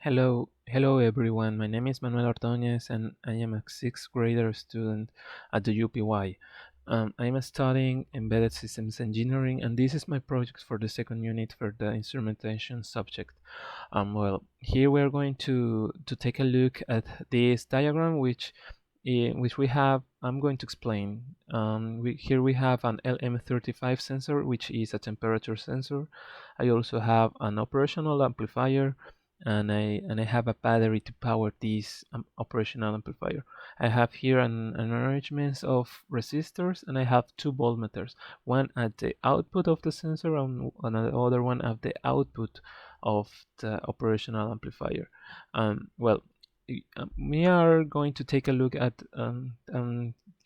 Hello everyone. My name is Manuel Ordóñez and I am a sixth grader student at the UPY. I'm studying Embedded Systems Engineering and this is my project for the second unit for the instrumentation subject. Here we're going to take a look at this diagram which we have. I'm going to explain. Here we have an LM35 sensor, which is a temperature sensor. I also have an operational amplifier, and I have a battery to power this operational amplifier. I have here an arrangement of resistors, and I have two voltmeters, one at the output of the sensor and another one at the output of the operational amplifier. Well, we are going to take a look at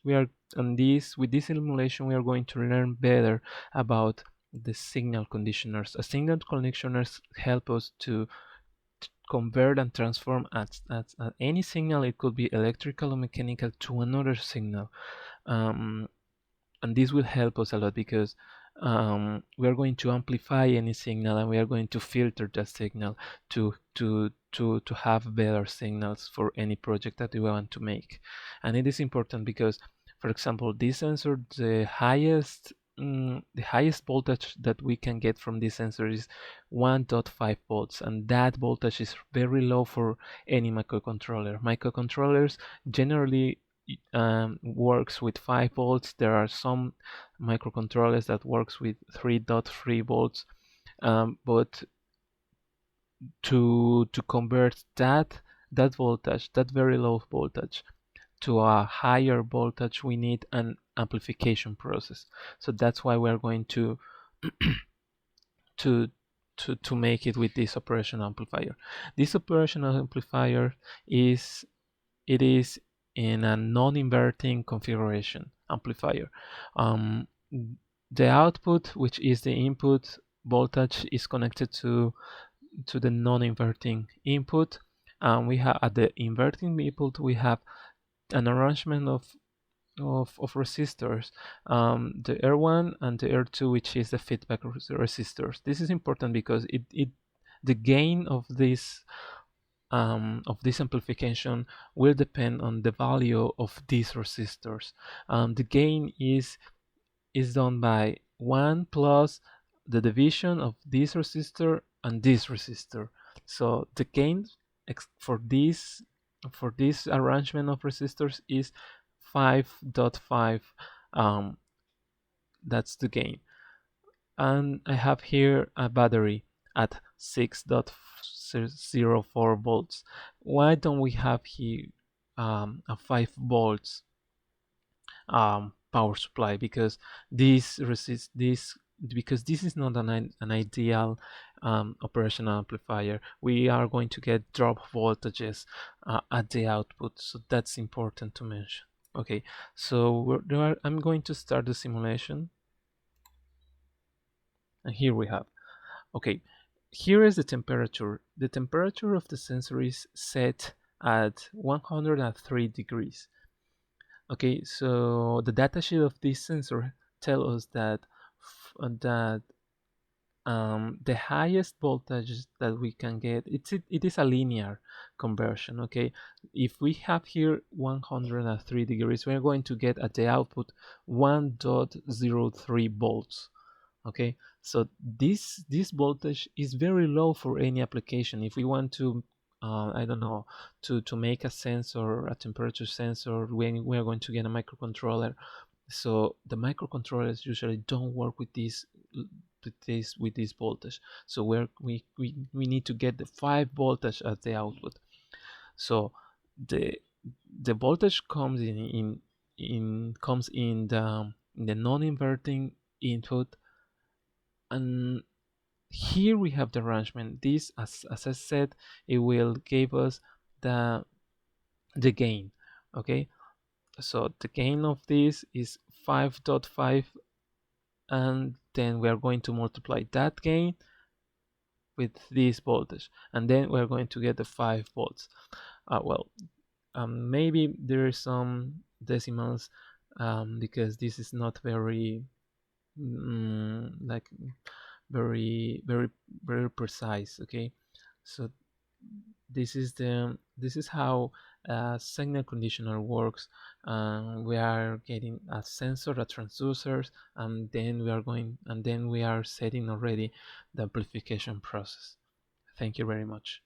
we are on this with this simulation we are going to learn better about the signal conditioners. A signal conditioners help us to convert and transform at any signal. It could be electrical or mechanical to another signal, um, and this will help us a lot because we are going to amplify any signal and we are going to filter that signal to have better signals for any project that we want to make. And it is important because, for example, this sensor, the highest voltage that we can get from this sensor is 1.5 volts, and that voltage is very low for any microcontroller. Microcontrollers generally works with 5 volts. There are some microcontrollers that works with 3.3 volts, but to convert that voltage, that very low voltage, to a higher voltage, we need an amplification process. So that's why we're going to to make it with this operational amplifier. This operational amplifier is it is in a non-inverting configuration amplifier. The output, which is the input voltage, is connected to the non-inverting input, and we have at the inverting input we have an arrangement of resistors, the R1 and the R2, which is the feedback resistors. This is important because the gain of this amplification will depend on the value of these resistors. The gain is done by 1 plus the division of this resistor and this resistor. So the gain for this arrangement of resistors is 5.5. That's the gain. And I have here a battery at 6.04 volts. Why don't we have here a 5 volts power supply? Because this is not an ideal operational amplifier. We are going to get drop voltages at the output, so that's important to mention. Okay, so I'm going to start the simulation, and here we have. Okay, here is the temperature. The temperature of the sensor is set at 103 degrees. Okay, so the datasheet of this sensor tell us that the highest voltage that we can get, it is a linear conversion. Okay, if we have here 103 degrees, we're going to get at the output 1.03 volts. Okay, so this voltage is very low for any application. If we want to I don't know, to make a sensor, a temperature sensor, when we are going to get a microcontroller. So the microcontrollers usually don't work with this voltage. So we need to get the 5 voltage at the output. So the voltage comes comes in the non-inverting input, and here we have the arrangement. This, as I said, it will give us the gain. Okay, so the gain of this is 5.5, and then we are going to multiply that gain with this voltage, and then we're going to get the 5 volts. Maybe there is some decimals because this is not very like very precise. Okay, so This is how signal conditioner works. We are getting a sensor, a transducers, and then we are setting already the amplification process. Thank you very much.